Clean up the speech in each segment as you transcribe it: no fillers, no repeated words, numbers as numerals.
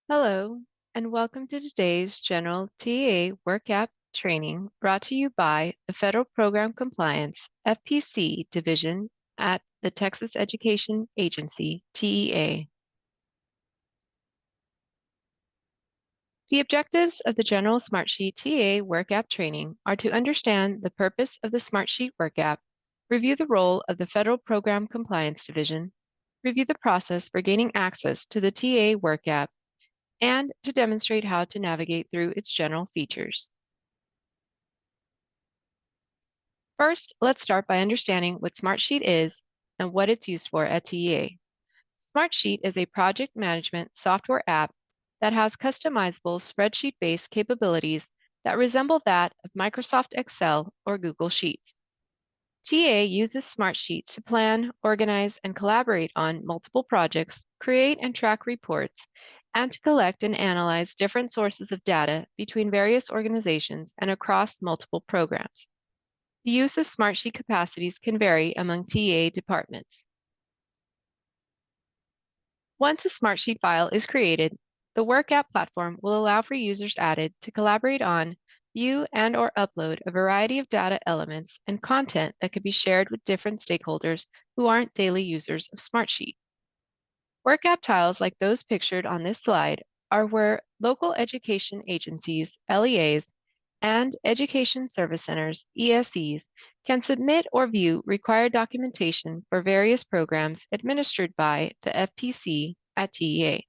Hello, and welcome to today's General TA WorkApp training brought to you by the Federal Program Compliance FPC Division at the Texas Education Agency, TEA. The objectives of the General Smartsheet TA WorkApp training are to understand the purpose of the Smartsheet WorkApp, review the role of the Federal Program Compliance Division, review the process for gaining access to the TA WorkApp, and to demonstrate how to navigate through its general features. First, let's start by understanding what Smartsheet is and what it's used for at TEA. Smartsheet is a project management software app that has customizable spreadsheet-based capabilities that resemble that of Microsoft Excel or Google Sheets. TA uses Smartsheet to plan, organize, and collaborate on multiple projects, create and track reports, and to collect and analyze different sources of data between various organizations and across multiple programs. The use of Smartsheet capacities can vary among TA departments. Once a Smartsheet file is created, the WorkApp platform will allow for users added to collaborate on, view, and/or upload a variety of data elements and content that could be shared with different stakeholders who aren't daily users of Smartsheet. WorkApp tiles like those pictured on this slide are where local education agencies, LEAs, and Education Service Centers, ESCs, can submit or view required documentation for various programs administered by the FPC at TEA.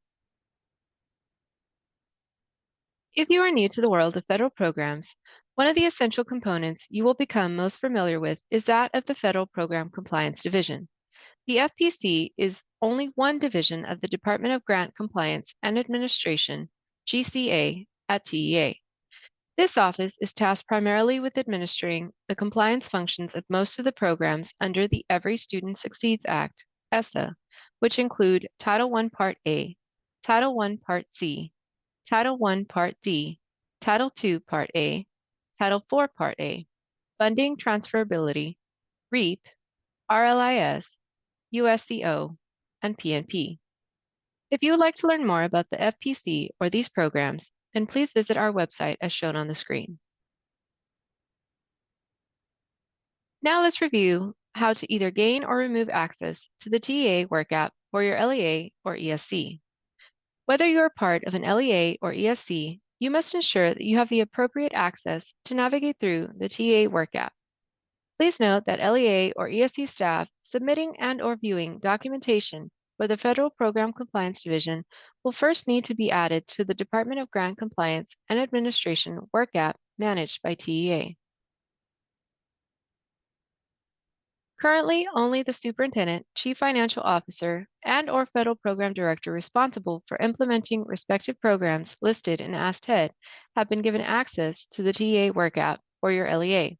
If you are new to the world of federal programs, one of the essential components you will become most familiar with is that of the Federal Program Compliance Division. The FPC is only one division of the Department of Grant Compliance and Administration, GCA, at TEA. This office is tasked primarily with administering the compliance functions of most of the programs under the Every Student Succeeds Act, ESSA, which include Title I Part A, Title I Part C, Title I Part D, Title II Part A, Title IV Part A, Funding Transferability, REAP, RLIS, USCO, and PNP. If you would like to learn more about the FPC or these programs, then please visit our website as shown on the screen. Now let's review how to either gain or remove access to the TEA WorkApp for your LEA or ESC. Whether you are part of an LEA or ESC, you must ensure that you have the appropriate access to navigate through the TEA WorkApp. Please note that LEA or ESC staff submitting and/or viewing documentation for the Federal Program Compliance Division will first need to be added to the Department of Grant Compliance and Administration WorkApp managed by TEA. Currently, only the Superintendent, Chief Financial Officer, and/or Federal Program Director responsible for implementing respective programs listed in ASTED have been given access to the TEA WorkApp or your LEA.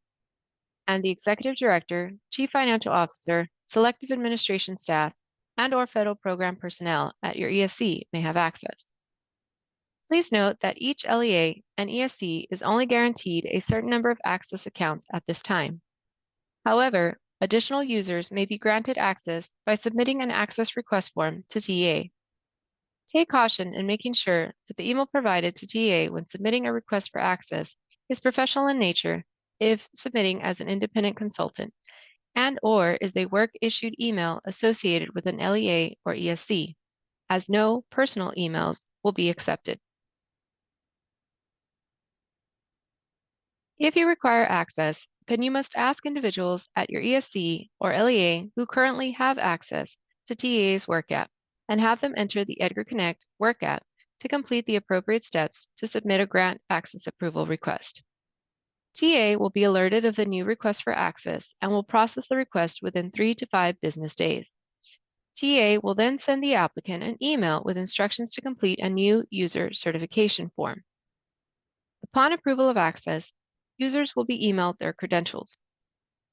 And the Executive Director, Chief Financial Officer, Selective Administration staff, and/or Federal Program personnel at your ESC may have access. Please note that each LEA and ESC is only guaranteed a certain number of access accounts at this time. However, additional users may be granted access by submitting an access request form to TEA. Take caution in making sure that the email provided to TEA when submitting a request for access is professional in nature if submitting as an independent consultant, and/or is a work-issued email associated with an LEA or ESC, as no personal emails will be accepted. If you require access, then you must ask individuals at your ESC or LEA who currently have access to TEA's WorkApp and have them enter the Edgar Connect WorkApp to complete the appropriate steps to submit a grant access approval request. TA will be alerted of the new request for access and will process the request within 3 to 5 business days. TA will then send the applicant an email with instructions to complete a new user certification form. Upon approval of access, users will be emailed their credentials.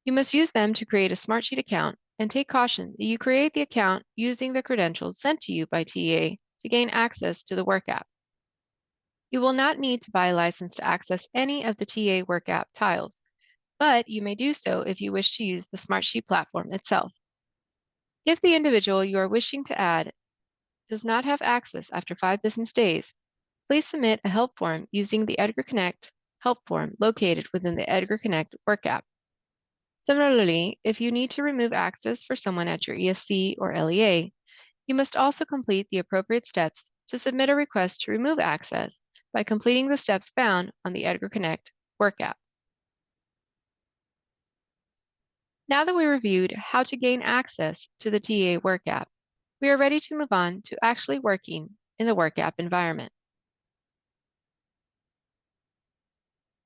You must use them to create a Smartsheet account and take caution that you create the account using the credentials sent to you by TA to gain access to the WorkApp. You will not need to buy a license to access any of the TA WorkApp tiles, but you may do so if you wish to use the Smartsheet platform itself. If the individual you are wishing to add does not have access after 5 business days, please submit a help form using the Edgar Connect help form located within the Edgar Connect WorkApp. Similarly, if you need to remove access for someone at your ESC or LEA, you must also complete the appropriate steps to submit a request to remove access by completing the steps found on the Edgar Connect WorkApp. Now that we reviewed how to gain access to the TA WorkApp, we are ready to move on to actually working in the WorkApp environment.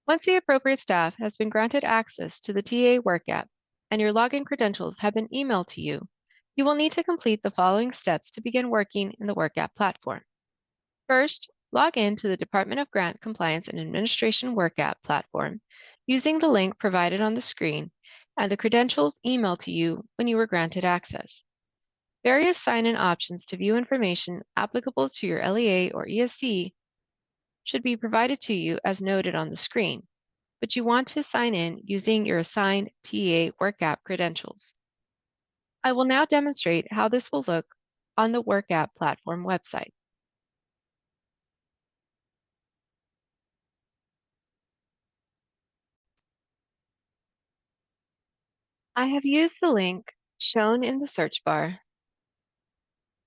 Once the appropriate staff has been granted access to the TA WorkApp and your login credentials have been emailed to you, you will need to complete the following steps to begin working in the WorkApp platform. First, log in to the Department of Grant Compliance and Administration WorkApp platform using the link provided on the screen and the credentials emailed to you when you were granted access. Various sign-in options to view information applicable to your LEA or ESC should be provided to you as noted on the screen, but you want to sign in using your assigned TA WorkApp credentials. I will now demonstrate how this will look on the WorkApp platform website. I have used the link shown in the search bar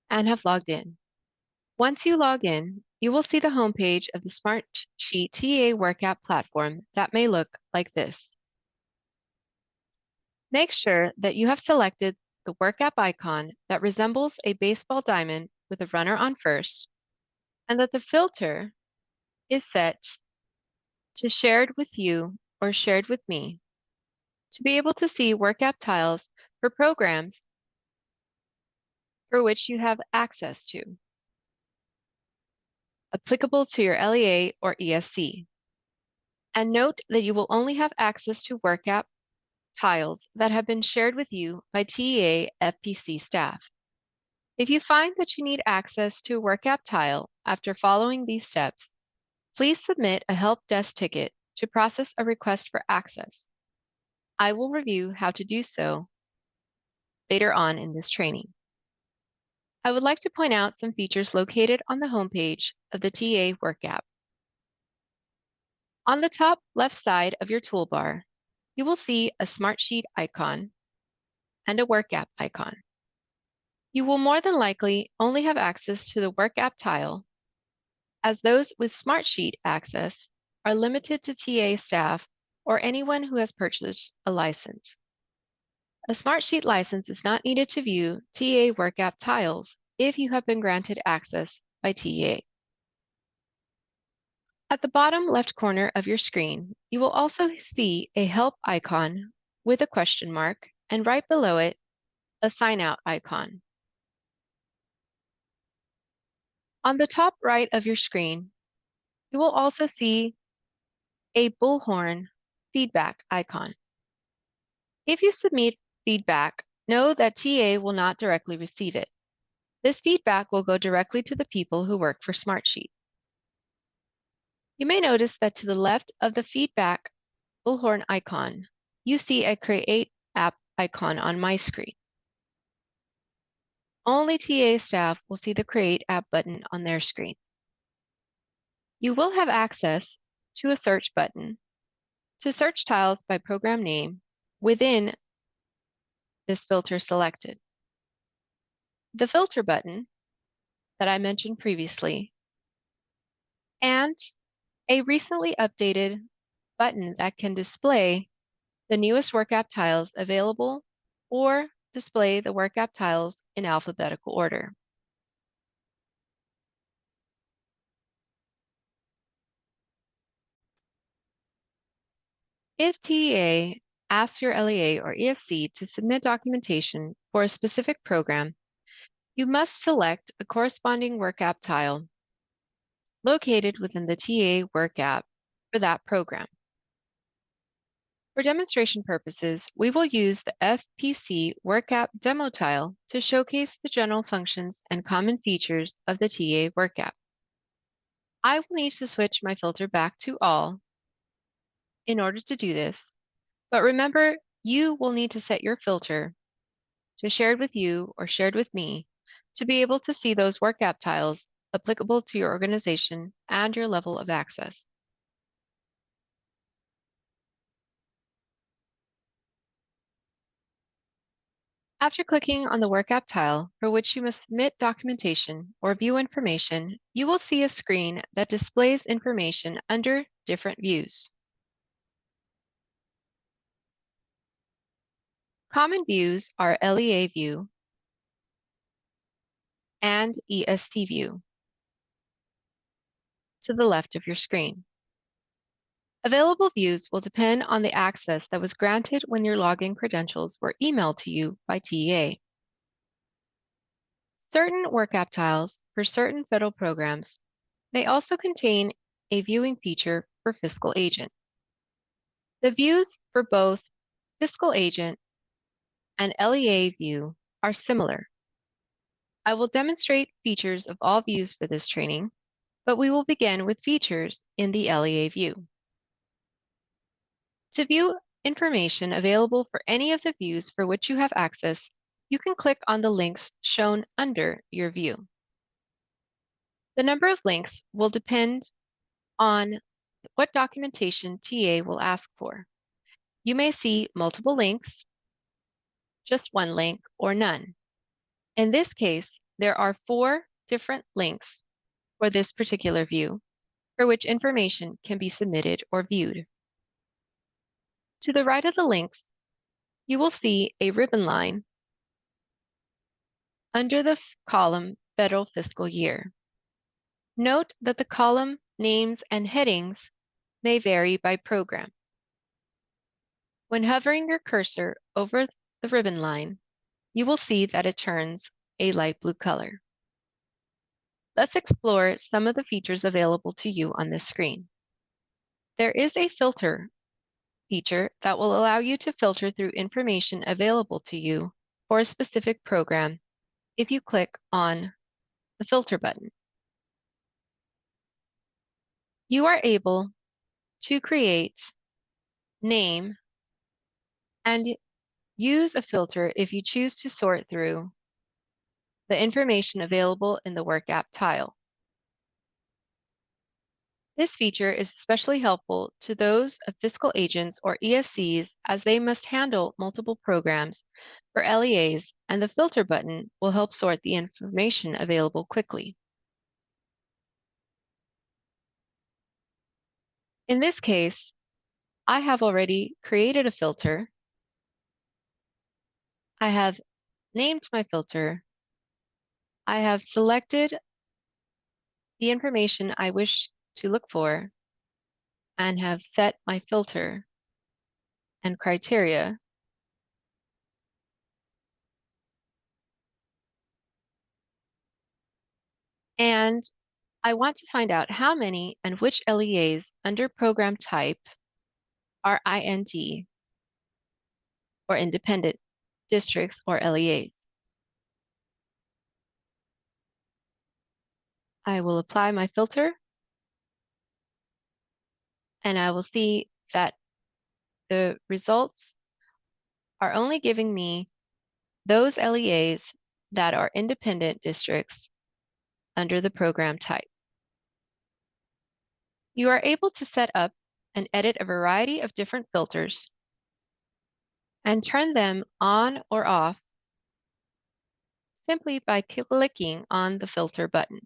and have logged in. Once you log in, you will see the homepage of the Smartsheet TA WorkApp platform that may look like this. Make sure that you have selected the WorkApp icon that resembles a baseball diamond with a runner on first, and that the filter is set to shared with you or shared with me to be able to see WorkApp tiles for programs for which you have access to, applicable to your LEA or ESC. And note that you will only have access to WorkApp tiles that have been shared with you by TEA FPC staff. If you find that you need access to a WorkApp tile after following these steps, please submit a help desk ticket to process a request for access. I will review how to do so later on in this training. I would like to point out some features located on the homepage of the TA WorkApp. On the top left side of your toolbar, you will see a Smartsheet icon and a WorkApp icon. You will more than likely only have access to the WorkApp tile, as those with Smartsheet access are limited to TA staff or anyone who has purchased a license. A Smartsheet license is not needed to view TA WorkApp tiles if you have been granted access by TA. At the bottom left corner of your screen, you will also see a help icon with a question mark, and right below it, a sign out icon. On the top right of your screen, you will also see a bullhorn feedback icon. If you submit feedback, know that TA will not directly receive it. This feedback will go directly to the people who work for Smartsheet. You may notice that to the left of the feedback bullhorn icon, you see a Create App icon on my screen. Only TA staff will see the Create App button on their screen. You will have access to a search button to search tiles by program name within this filter selected. The filter button that I mentioned previously, and a recently updated button that can display the newest WorkApp tiles available or display the WorkApp tiles in alphabetical order. If TEA asks your LEA or ESC to submit documentation for a specific program, you must select a corresponding WorkApp tile located within the TA WorkApp for that program. For demonstration purposes, we will use the FPC WorkApp demo tile to showcase the general functions and common features of the TA WorkApp. I will need to switch my filter back to all in order to do this, but remember, you will need to set your filter to shared with you or shared with me to be able to see those WorkApp tiles applicable to your organization and your level of access. After clicking on the WorkApp tile for which you must submit documentation or view information, you will see a screen that displays information under different views. Common views are LEA view and ESC view to the left of your screen. Available views will depend on the access that was granted when your login credentials were emailed to you by TEA. Certain WorkApp tiles for certain federal programs may also contain a viewing feature for Fiscal Agent. The views for both Fiscal Agent and LEA view are similar. I will demonstrate features of all views for this training, but we will begin with features in the LEA view. To view information available for any of the views for which you have access, you can click on the links shown under your view. The number of links will depend on what documentation TA will ask for. You may see multiple links, just one link, or none. In this case, there are 4 different links for this particular view for which information can be submitted or viewed. To the right of the links, you will see a ribbon line under the column Federal Fiscal Year. Note that the column names and headings may vary by program. When hovering your cursor over the ribbon line, you will see that it turns a light blue color. Let's explore some of the features available to you on this screen. There is a filter feature that will allow you to filter through information available to you for a specific program if you click on the filter button. You are able to create, name, and use a filter if you choose to sort through the information available in the WorkApp tile. This feature is especially helpful to those of fiscal agents or ESCs as they must handle multiple programs for LEAs, and the filter button will help sort the information available quickly. In this case, I have already created a filter. I have named my filter. I have selected the information I wish to look for and have set my filter and criteria. And I want to find out how many and which LEAs under program type are IND or independent districts or LEAs. I will apply my filter and I will see that the results are only giving me those LEAs that are independent districts under the program type. You are able to set up and edit a variety of different filters and turn them on or off simply by clicking on the filter button.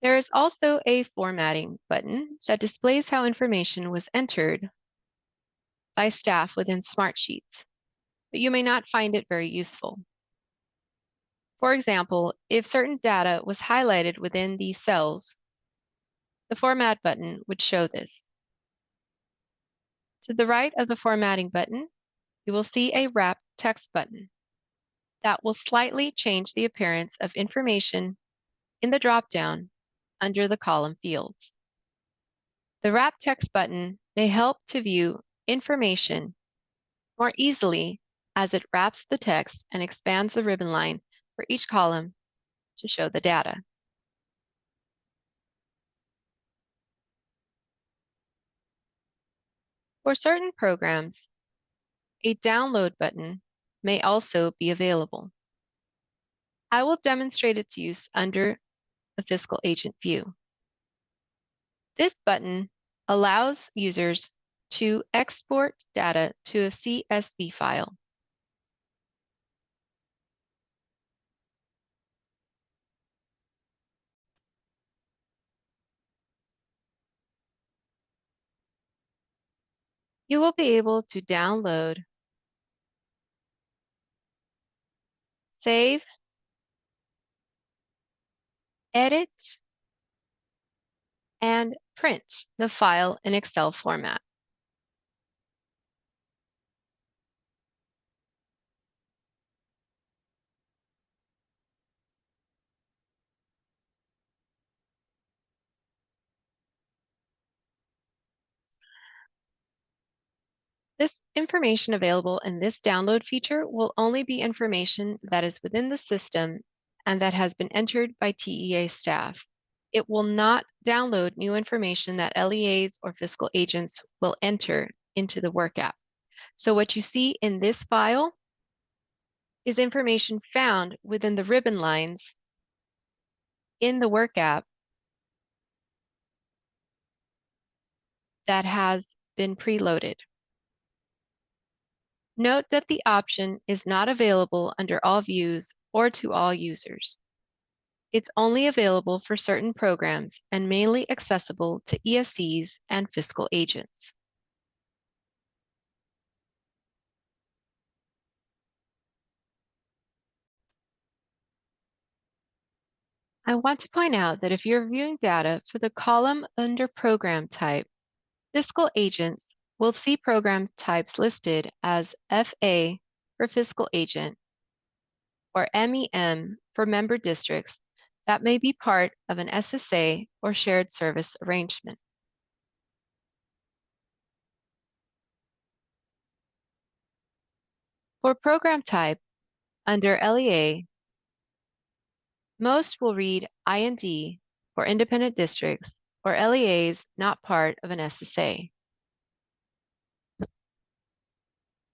There is also a formatting button that displays how information was entered by staff within Smartsheets, but you may not find it very useful. For example, if certain data was highlighted within these cells, the Format button would show this. To the right of the formatting button, you will see a Wrap Text button that will slightly change the appearance of information in the dropdown under the column fields. The Wrap Text button may help to view information more easily as it wraps the text and expands the ribbon line for each column to show the data. For certain programs, a Download button may also be available. I will demonstrate its use under the Fiscal Agent view. This button allows users to export data to a CSV file. You will be able to download, save, edit, and print the file in Excel format. This information available in this download feature will only be information that is within the system and that has been entered by TEA staff. It will not download new information that LEAs or fiscal agents will enter into the WorkApp. So what you see in this file is information found within the ribbon lines in the WorkApp that has been preloaded. Note that the option is not available under all views or to all users. It's only available for certain programs and mainly accessible to ESCs and fiscal agents. I want to point out that if you're viewing data for the column under program type, fiscal agents will see program types listed as FA for fiscal agent or MEM for member districts that may be part of an SSA or shared service arrangement. For program type, under LEA, most will read IND for independent districts or LEAs not part of an SSA.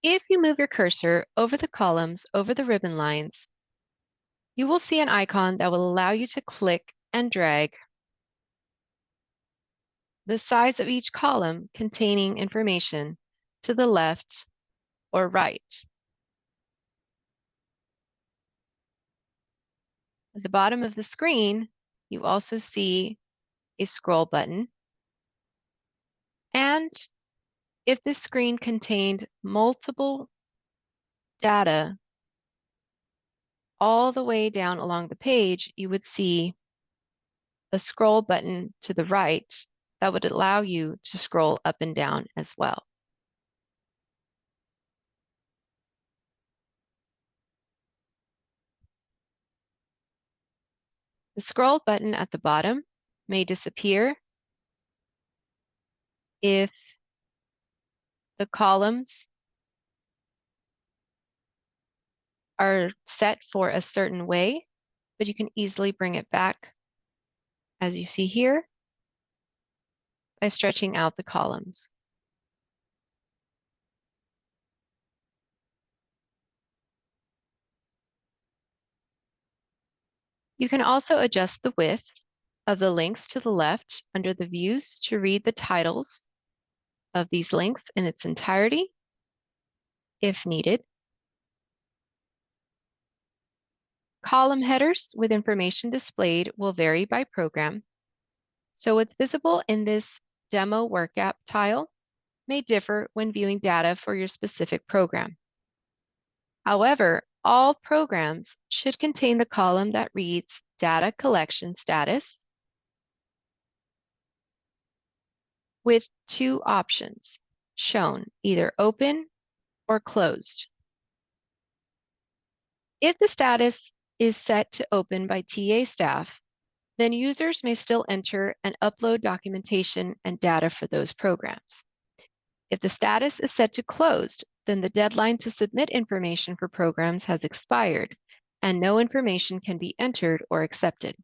If you move your cursor over the columns over the ribbon lines, you will see an icon that will allow you to click and drag the size of each column containing information to the left or right. At the bottom of the screen, you also see a scroll button. And if this screen contained multiple data all the way down along the page, you would see a scroll button to the right that would allow you to scroll up and down as well. The scroll button at the bottom may disappear if the columns are set for a certain way, but you can easily bring it back, as you see here, by stretching out the columns. You can also adjust the width of the links to the left under the views to read the titles of these links in its entirety, if needed. Column headers with information displayed will vary by program. So what's visible in this demo WorkApp tile may differ when viewing data for your specific program. However, all programs should contain the column that reads Data Collection Status with two options shown, either open or closed. If the status is set to open by TA staff, then users may still enter and upload documentation and data for those programs. If the status is set to closed, then the deadline to submit information for programs has expired and no information can be entered or accepted.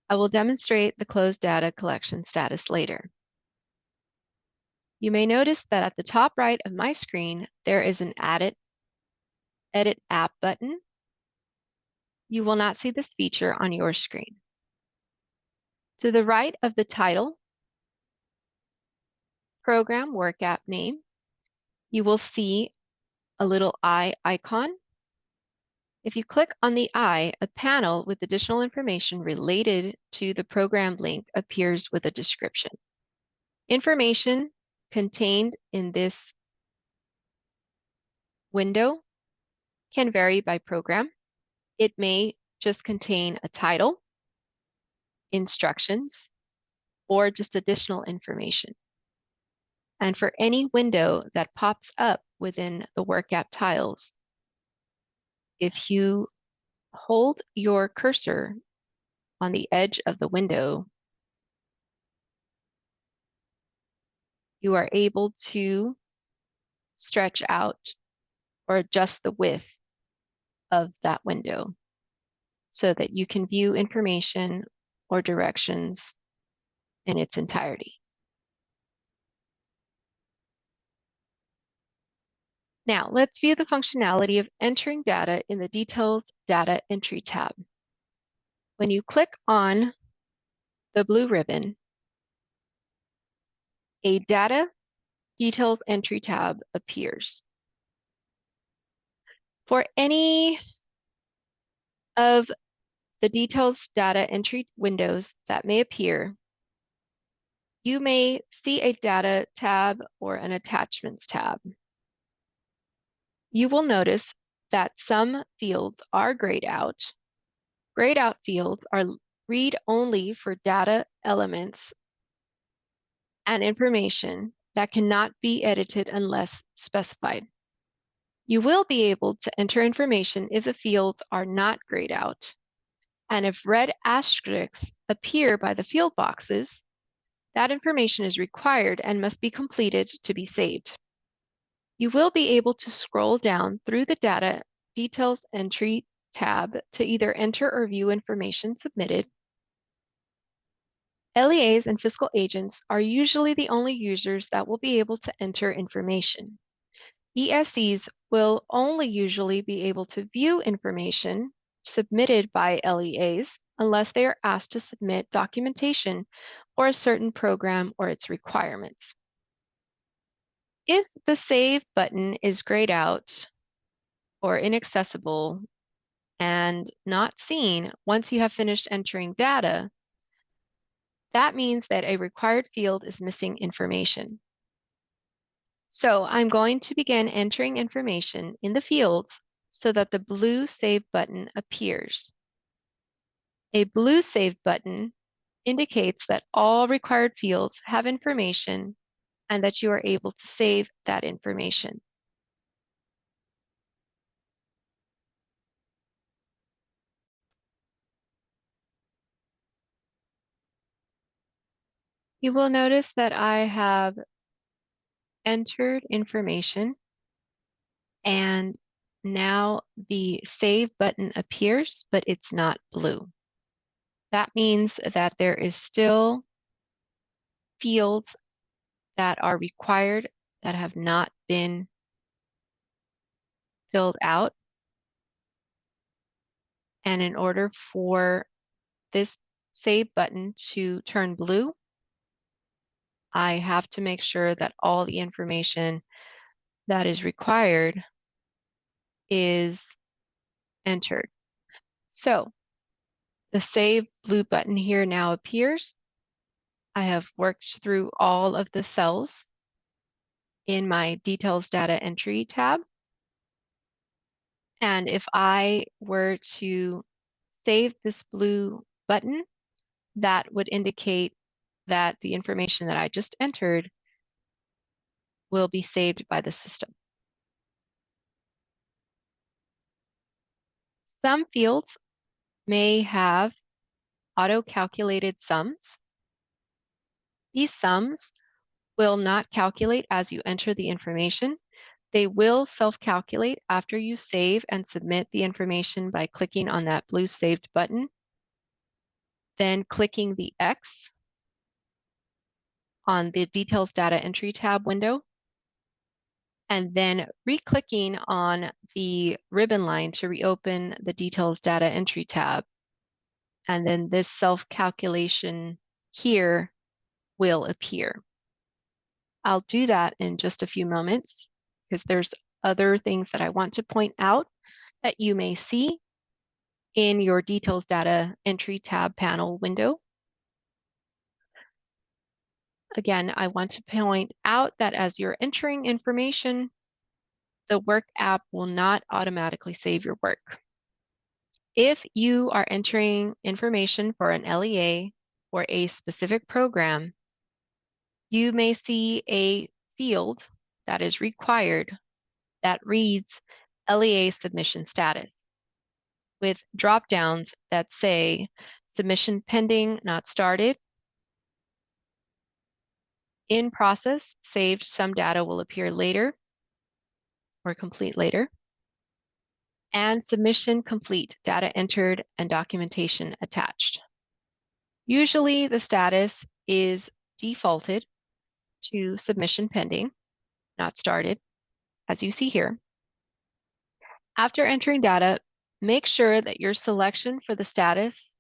I will demonstrate the closed data collection status later. You may notice that at the top right of my screen, there is an Add It Edit App button, you will not see this feature on your screen. To the right of the title, Program WorkApp name, you will see a little eye icon. If you click on the eye, a panel with additional information related to the program link appears with a description. Information contained in this window can vary by program. It may just contain a title, instructions, or just additional information. And for any window that pops up within the WorkApp tiles, if you hold your cursor on the edge of the window, you are able to stretch out or adjust the width of that window so that you can view information or directions in its entirety. Now, let's view the functionality of entering data in the Details Data Entry tab. When you click on the blue ribbon, a Data Details Entry tab appears. For any of the Details Data Entry windows that may appear, you may see a Data tab or an Attachments tab. You will notice that some fields are grayed out. Grayed out fields are read-only for data elements and information that cannot be edited unless specified. You will be able to enter information if the fields are not grayed out. And if red asterisks appear by the field boxes, that information is required and must be completed to be saved. You will be able to scroll down through the Data Details Entry tab to either enter or view information submitted. LEAs and fiscal agents are usually the only users that will be able to enter information. ESCs will only usually be able to view information submitted by LEAs unless they are asked to submit documentation for a certain program or its requirements. If the Save button is grayed out or inaccessible and not seen once you have finished entering data, that means that a required field is missing information. So I'm going to begin entering information in the fields so that the blue Save button appears. A blue Save button indicates that all required fields have information and that you are able to save that information. You will notice that I have entered information and now the Save button appears, but it's not blue. That means that there is still fields that are required that have not been filled out. And in order for this Save button to turn blue, I have to make sure that all the information that is required is entered. So the Save blue button here now appears. I have worked through all of the cells in my Details Data Entry tab. And if I were to save this blue button, that would indicate that the information that I just entered will be saved by the system. Some fields may have auto-calculated sums. These sums will not calculate as you enter the information. They will self-calculate after you save and submit the information by clicking on that blue Saved button, then clicking the X on the Details Data Entry tab window, and then re-clicking on the ribbon line to reopen the Details Data Entry tab. And then this self-calculation here will appear. I'll do that in just a few moments because there's other things that I want to point out that you may see in your Details Data Entry tab panel window. Again, I want to point out that as you're entering information, the WorkApp will not automatically save your work. If you are entering information for an LEA or a specific program, you may see a field that is required that reads LEA submission status with drop-downs that say submission pending, not started, in process, saved, some data will appear later or complete later, and submission complete, data entered and documentation attached. Usually the status is defaulted to submission pending, not started, as you see here. After entering data, make sure that your selection for the status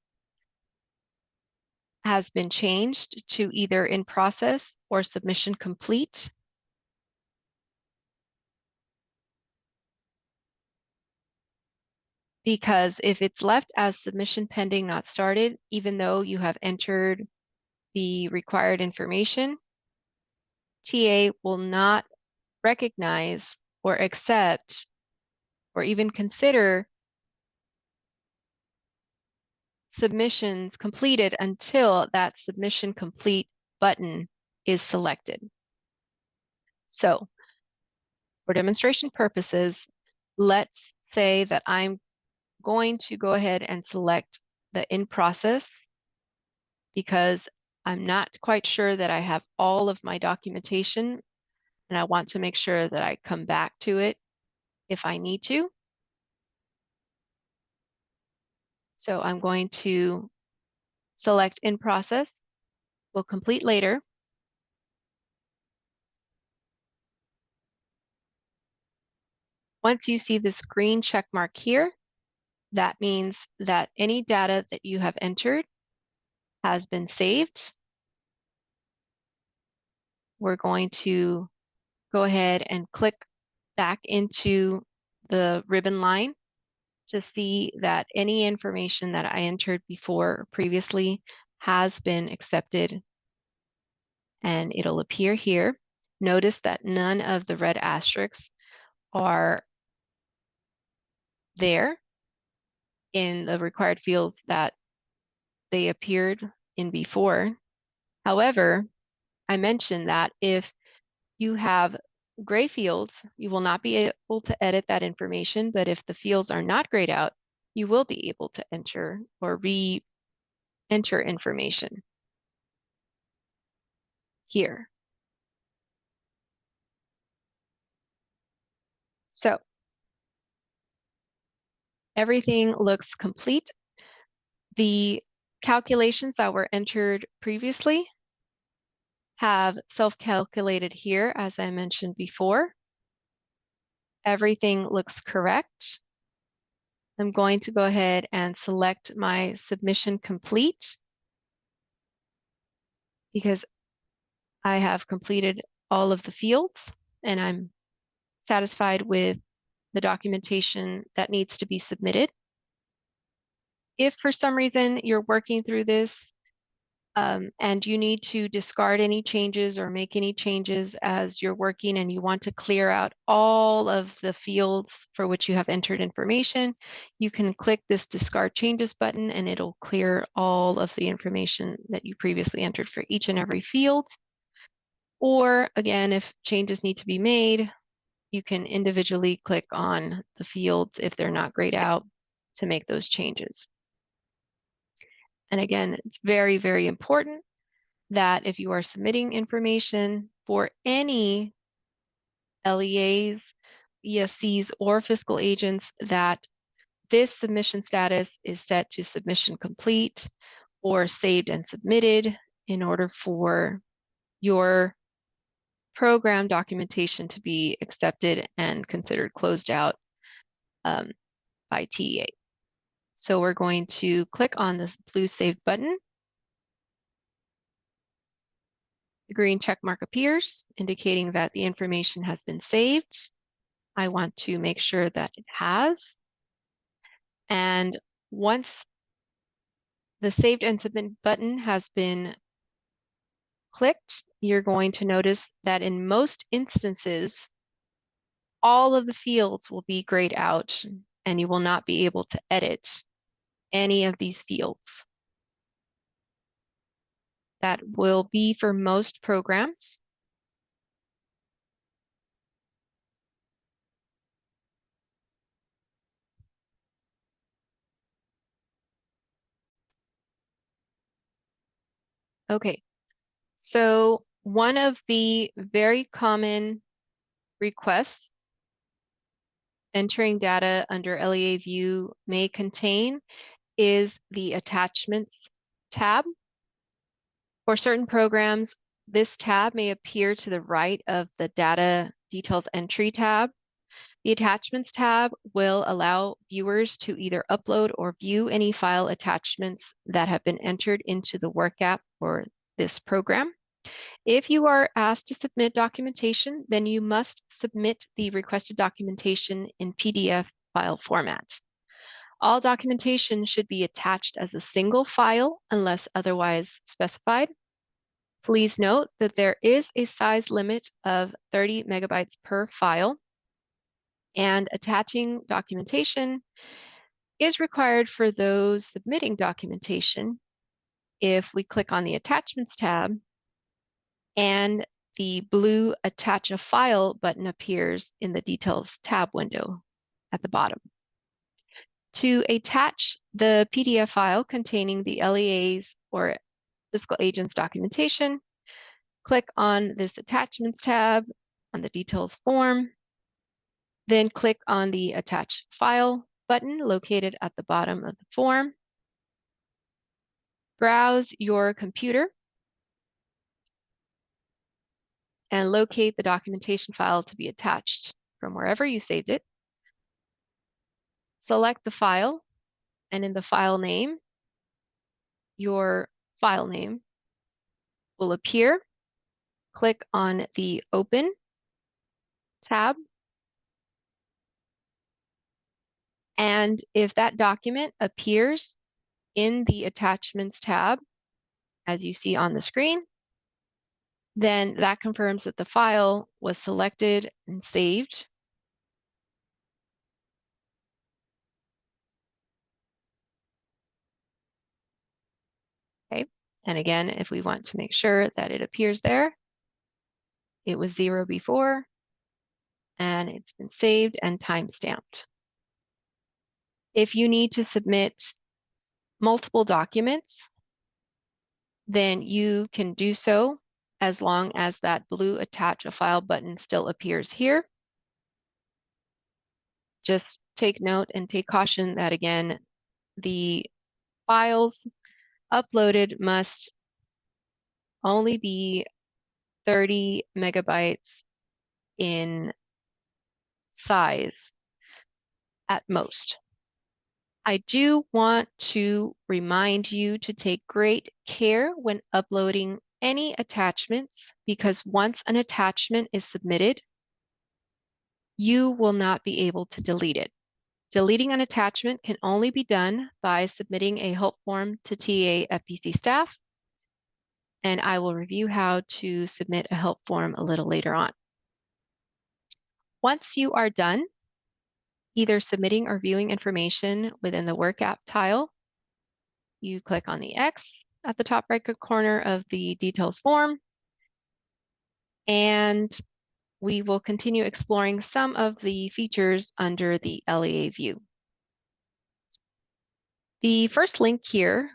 has been changed to either in process or submission complete. Because if it's left as submission pending, not started, even though you have entered the required information, TA will not recognize or accept or even consider submissions completed until that submission complete button is selected. So for demonstration purposes, let's say that I'm going to go ahead and select the in process because I'm not quite sure that I have all of my documentation and I want to make sure that I come back to it if I need to. So I'm going to select in process, will complete later. Once you see this green check mark here, that means that any data that you have entered has been saved. We're going to go ahead and click back into the ribbon line to see that any information that I entered before or previously has been accepted, and it'll appear here. Notice that none of the red asterisks are there in the required fields that they appeared in before. However, I mentioned that if you have gray fields, you will not be able to edit that information, but if the fields are not grayed out, you will be able to enter or re-enter information here. So everything looks complete. The calculations that were entered previously have self-calculated here, as I mentioned before. Everything looks correct. I'm going to go ahead and select my submission complete because I have completed all of the fields and I'm satisfied with the documentation that needs to be submitted. If for some reason you're working through this and you need to discard any changes or make any changes as you're working and you want to clear out all of the fields for which you have entered information, you can click this discard changes button and it'll clear all of the information that you previously entered for each and every field. Or again, if changes need to be made, you can individually click on the fields if they're not grayed out to make those changes. And again, it's very, very important that if you are submitting information for any LEAs, ESCs, or fiscal agents, that this submission status is set to submission complete or saved and submitted in order for your program documentation to be accepted and considered closed out by TEA. So we're going to click on this blue Save button. The green check mark appears, indicating that the information has been saved. I want to make sure that it has. And once the Saved and Submit button has been clicked, you're going to notice that in most instances, all of the fields will be grayed out and you will not be able to edit any of these fields. That will be for most programs. Okay, so one of the very common requests entering data under LEA view may contain is the attachments tab. For certain programs, this tab may appear to the right of the data details entry tab. The attachments tab will allow viewers to either upload or view any file attachments that have been entered into the WorkApp for this program. If you are asked to submit documentation, then you must submit the requested documentation in PDF file format. All documentation should be attached as a single file unless otherwise specified. Please note that there is a size limit of 30 megabytes per file, and attaching documentation is required for those submitting documentation. If we click on the Attachments tab and the blue Attach a File button appears in the Details tab window at the bottom. To attach the PDF file containing the LEAs or fiscal agents documentation, click on this Attachments tab on the Details form, then click on the Attach File button located at the bottom of the form. Browse your computer and locate the documentation file to be attached from wherever you saved it. Select the file, and in the file name, your file name will appear. Click on the Open tab. And if that document appears in the Attachments tab, as you see on the screen, then that confirms that the file was selected and saved. Okay, and again, if we want to make sure that it appears there, it was 0 before, and it's been saved and time-stamped. If you need to submit multiple documents, then you can do so as long as that blue Attach a File button still appears here. Just take note and take caution that, again, the files uploaded must only be 30 megabytes in size at most. I do want to remind you to take great care when uploading any attachments, because once an attachment is submitted, you will not be able to delete it. Deleting an attachment can only be done by submitting a help form to TA FPC staff, and I will review how to submit a help form a little later on. Once you are done, either submitting or viewing information within the WorkApp tile, you click on the X at the top right corner of the Details form, and we will continue exploring some of the features under the LEA view. The first link here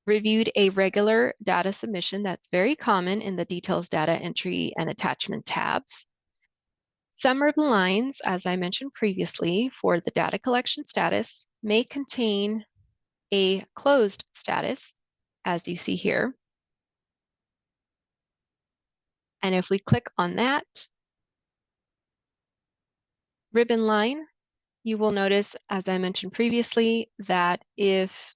reviewed a regular data submission that's very common in the Details data entry and attachment tabs. Some of the lines, as I mentioned previously, for the data collection status may contain a closed status, as you see here. And if we click on that ribbon line, you will notice, as I mentioned previously, that if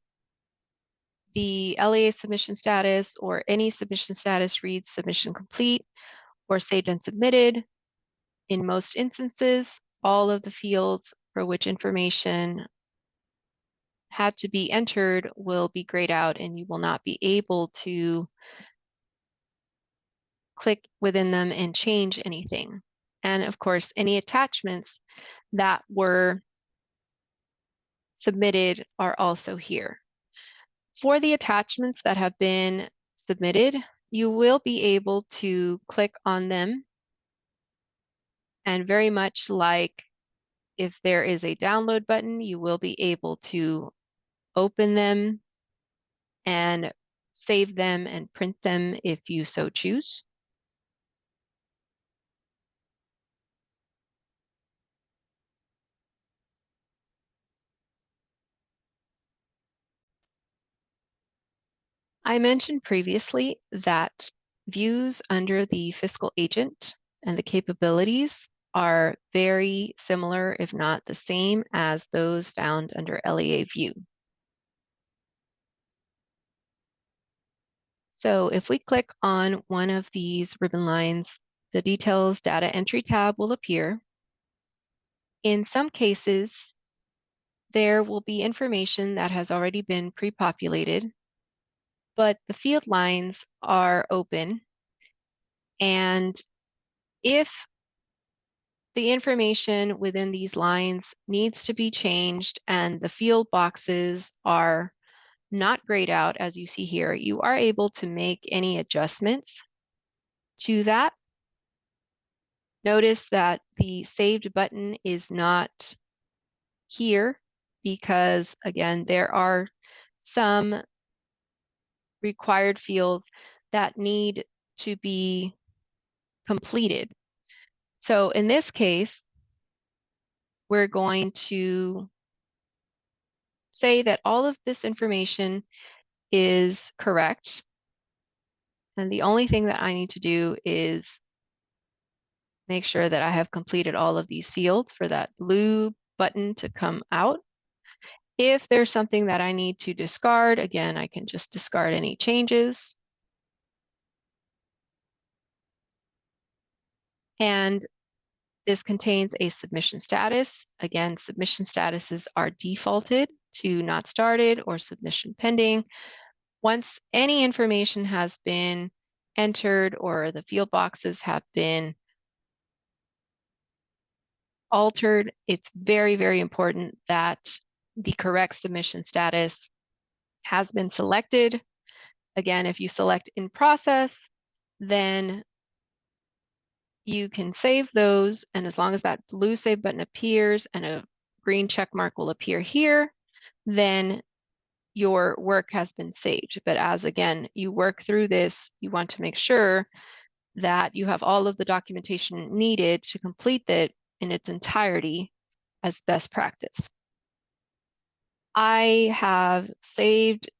the LEA submission status or any submission status reads submission complete or saved and submitted, in most instances, all of the fields for which information had to be entered will be grayed out and you will not be able to click within them and change anything. And of course, any attachments that were submitted are also here. For the attachments that have been submitted, you will be able to click on them, and very much like if there is a download button, you will be able to open them and save them and print them if you so choose. I mentioned previously that views under the fiscal agent and the capabilities are very similar, if not the same, as those found under LEA view. So if we click on one of these ribbon lines, the Details Data Entry tab will appear. In some cases, there will be information that has already been pre-populated, but the field lines are open. And if the information within these lines needs to be changed and the field boxes are not grayed out, as you see here, you are able to make any adjustments to that. Notice that the saved button is not here because, again, there are some required fields that need to be completed. So in this case, we're going to say that all of this information is correct. And the only thing that I need to do is make sure that I have completed all of these fields for that blue button to come out. If there's something that I need to discard, again, I can just discard any changes. And this contains a submission status. Again, submission statuses are defaulted to not started or submission pending. Once any information has been entered or the field boxes have been altered, it's very, very important that the correct submission status has been selected. Again, if you select in process, then you can save those. And as long as that blue save button appears and a green check mark will appear here, then your work has been saved. But as again, you work through this, you want to make sure that you have all of the documentation needed to complete it in its entirety as best practice. I have saved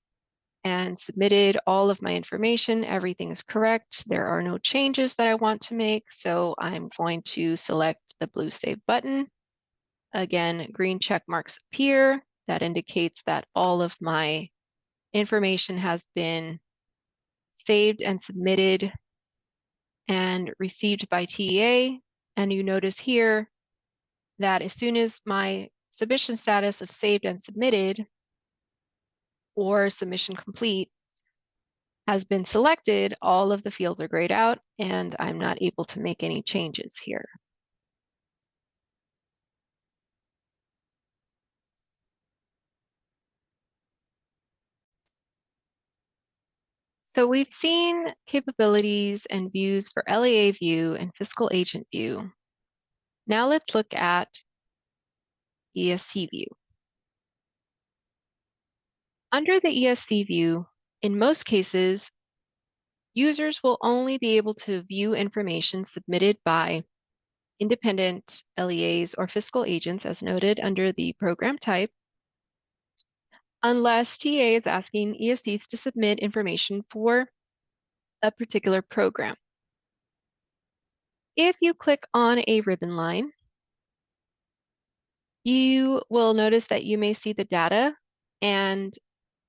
and submitted all of my information. Everything is correct. There are no changes that I want to make. So I'm going to select the blue save button. Again, green check marks appear. That indicates that all of my information has been saved and submitted and received by TEA. And you notice here that as soon as my submission status of saved and submitted or submission complete has been selected, all of the fields are grayed out and I'm not able to make any changes here. So we've seen capabilities and views for LEA view and fiscal agent view. Now let's look at ESC view. Under the ESC view, in most cases, users will only be able to view information submitted by independent LEAs or fiscal agents as noted under the program type, unless TA is asking ESCs to submit information for a particular program. If you click on a ribbon line, you will notice that you may see the data and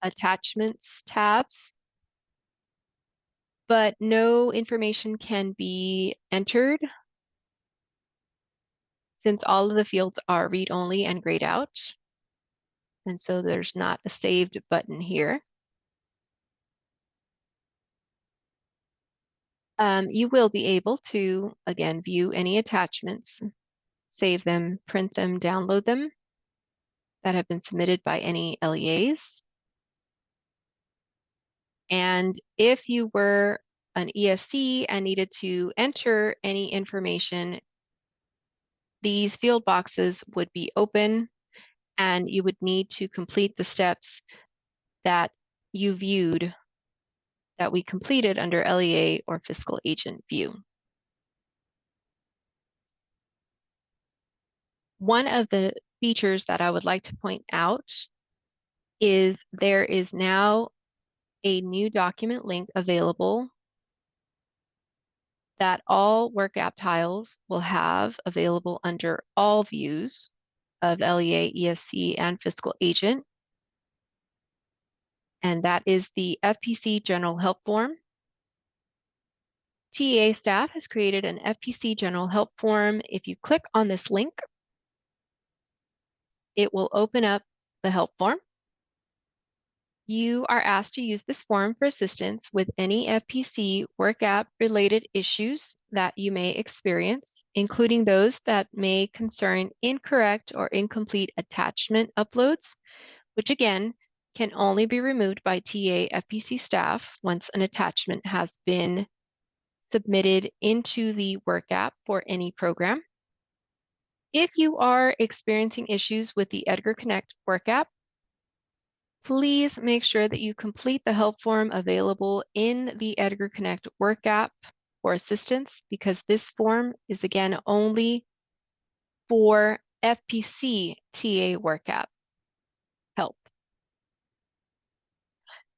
attachments tabs, but no information can be entered since all of the fields are read-only and grayed out. And so there's not a saved button here. You will be able to, again, view any attachments, save them, print them, download them that have been submitted by any LEAs. And if you were an ESC and needed to enter any information, these field boxes would be open and you would need to complete the steps that you viewed that we completed under LEA or fiscal agent view. One of the features that I would like to point out is there is now a new document link available that all WorkApp tiles will have available under all views of LEA, ESC, and fiscal agent. And that is the FPC General Help Form. TEA staff has created an FPC General Help Form. If you click on this link, it will open up the help form. You are asked to use this form for assistance with any FPC WorkApp related issues that you may experience, including those that may concern incorrect or incomplete attachment uploads, which again can only be removed by TA FPC staff once an attachment has been submitted into the WorkApp for any program. If you are experiencing issues with the Edgar Connect WorkApp, please make sure that you complete the help form available in the Edgar Connect WorkApp for assistance, because this form is again only for FPC TA WorkApp help.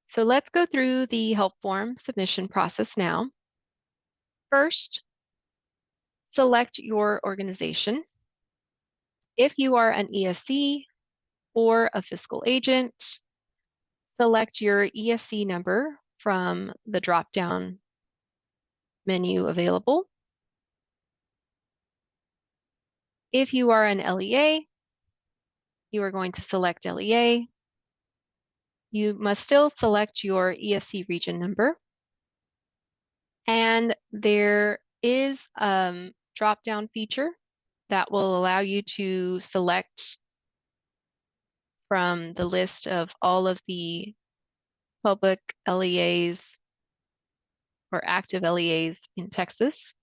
So let's go through the help form submission process now. First, select your organization. If you are an ESC or a fiscal agent, select your ESC number from the drop-down menu available. If you are an LEA, you are going to select LEA. You must still select your ESC region number. And there is a drop-down feature that will allow you to select from the list of all of the public LEAs or active LEAs in Texas.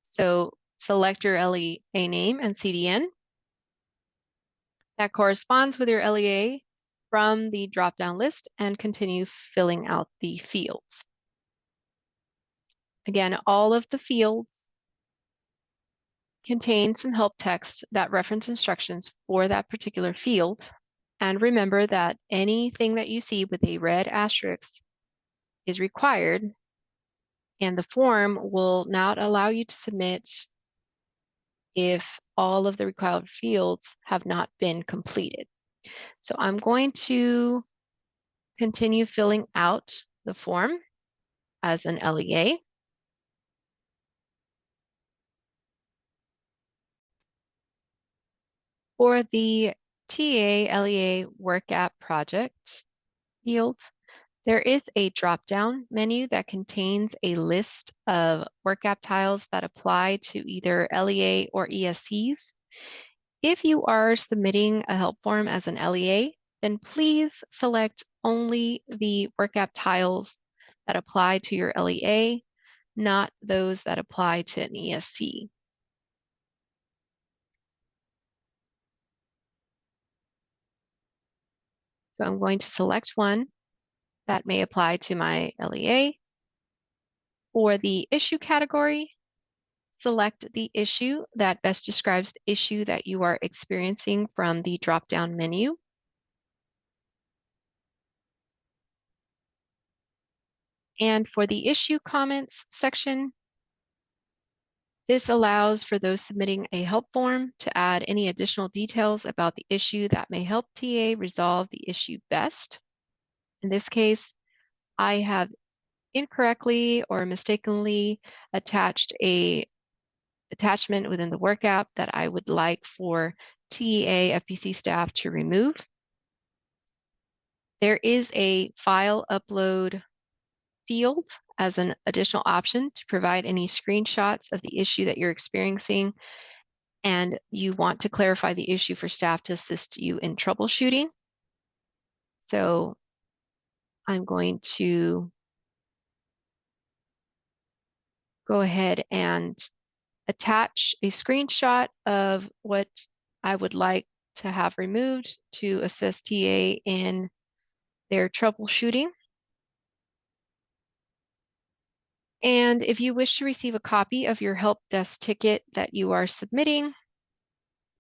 So select your LEA name and CDN that corresponds with your LEA from the drop-down list and continue filling out the fields. Again, all of the fields contain some help text that reference instructions for that particular field. And remember that anything that you see with a red asterisk is required, and the form will not allow you to submit if all of the required fields have not been completed. So I'm going to continue filling out the form as an LEA. For the TA LEA WorkApp project field, there is a drop-down menu that contains a list of WorkApp tiles that apply to either LEA or ESCs. If you are submitting a help form as an LEA, then please select only the WorkApp tiles that apply to your LEA, not those that apply to an ESC. So I'm going to select one that may apply to my LEA. For the issue category, select the issue that best describes the issue that you are experiencing from the drop-down menu. And for the issue comments section, This allows for those submitting a help form to add any additional details about the issue that may help TA resolve the issue best. In this case, I have incorrectly or mistakenly attached a attachment within the WorkApp that I would like for TEA FPC staff to remove. There is a file upload field as an additional option to provide any screenshots of the issue that you're experiencing and you want to clarify the issue for staff to assist you in troubleshooting. So I'm going to go ahead and attach a screenshot of what I would like to have removed to assist TA in their troubleshooting. And if you wish to receive a copy of your help desk ticket that you are submitting,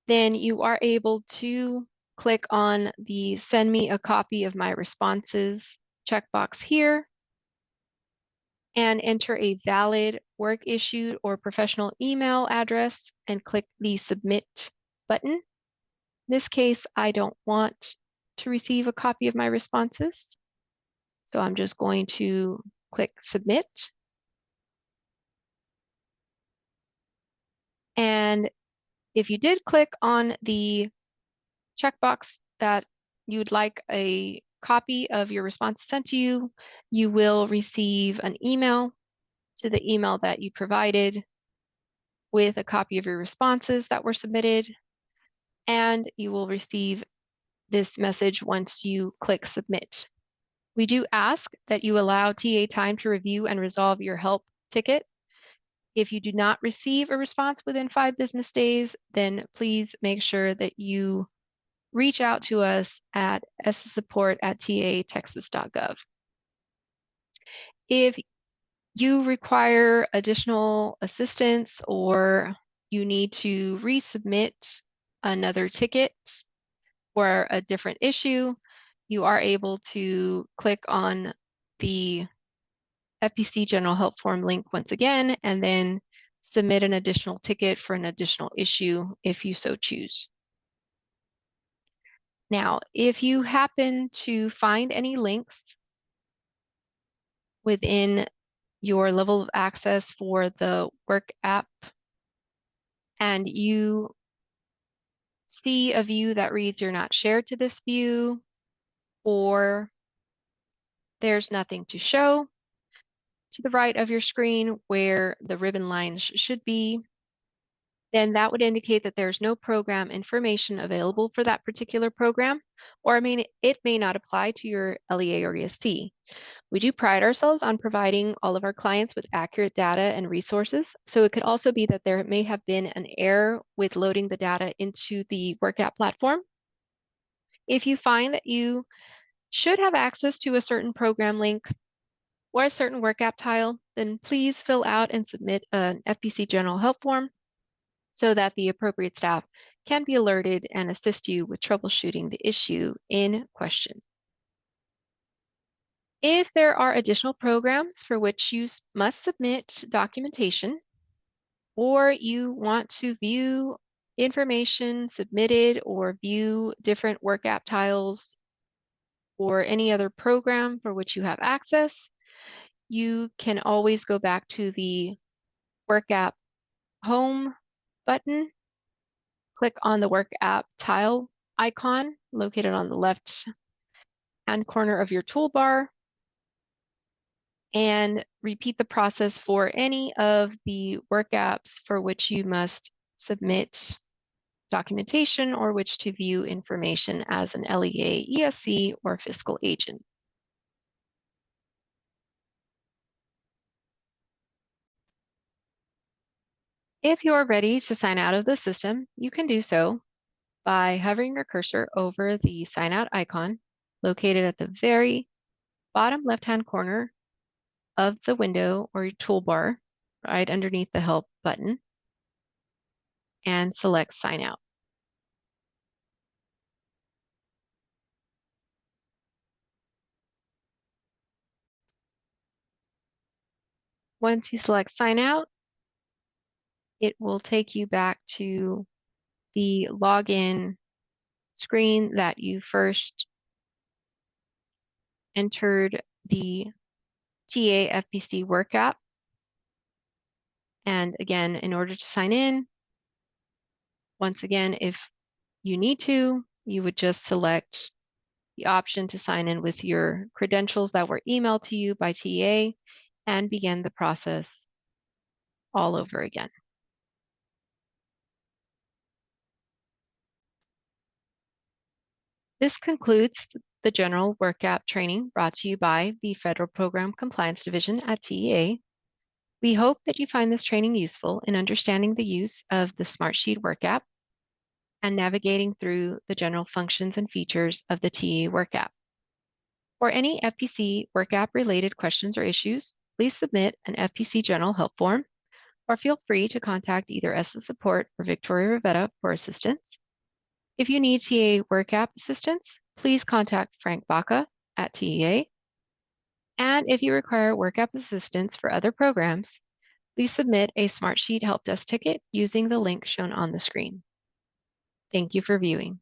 then you are able to click on the send me a copy of my responses checkbox here and enter a valid work issued or professional email address and click the submit button. In this case, I don't want to receive a copy of my responses. So I'm just going to click submit. And if you did click on the checkbox that you'd like a copy of your response sent to you, you will receive an email to the email that you provided with a copy of your responses that were submitted, and you will receive this message once you click submit. We do ask that you allow TA time to review and resolve your help ticket. If you do not receive a response within 5 business days, then please make sure that you reach out to us at support@tatexas.gov. If you require additional assistance or you need to resubmit another ticket for a different issue, you are able to click on the FPC General Help Form link once again, and then submit an additional ticket for an additional issue if you so choose. Now, if you happen to find any links within your level of access for the WorkApp and you see a view that reads you're not shared to this view, or there's nothing to show to the right of your screen where the ribbon lines should be, then that would indicate that there's no program information available for that particular program, or it may not apply to your LEA or ESC. We do pride ourselves on providing all of our clients with accurate data and resources, so it could also be that there may have been an error with loading the data into the WorkApp platform. If you find that you should have access to a certain program link or a certain WorkApp tile, then please fill out and submit an FPC General Help Form so that the appropriate staff can be alerted and assist you with troubleshooting the issue in question. If there are additional programs for which you must submit documentation, or you want to view information submitted or view different WorkApp tiles or any other program for which you have access, you can always go back to the WorkApp home button, click on the WorkApp tile icon located on the left-hand corner of your toolbar, and repeat the process for any of the WorkApps for which you must submit documentation or which to view information as an LEA, ESC, or fiscal agent. If you're ready to sign out of the system, you can do so by hovering your cursor over the sign out icon located at the very bottom left-hand corner of the window or your toolbar, right underneath the help button, and select sign out. Once you select sign out, it will take you back to the login screen that you first entered the TA FPC WorkApp. And again, in order to sign in, once again, if you need to, you would just select the option to sign in with your credentials that were emailed to you by TA and begin the process all over again. This concludes the general WorkApp training brought to you by the Federal Program Compliance Division at TEA. We hope that you find this training useful in understanding the use of the Smartsheet WorkApp and navigating through the general functions and features of the TEA WorkApp. For any FPC WorkApp related questions or issues, please submit an FPC General Help Form or feel free to contact either ESSA Support or Victoria Rivetta for assistance. If you need TA WorkApp assistance, please contact Frank Baca at TEA. And if you require WorkApp assistance for other programs, please submit a Smartsheet Help Desk ticket using the link shown on the screen. Thank you for viewing.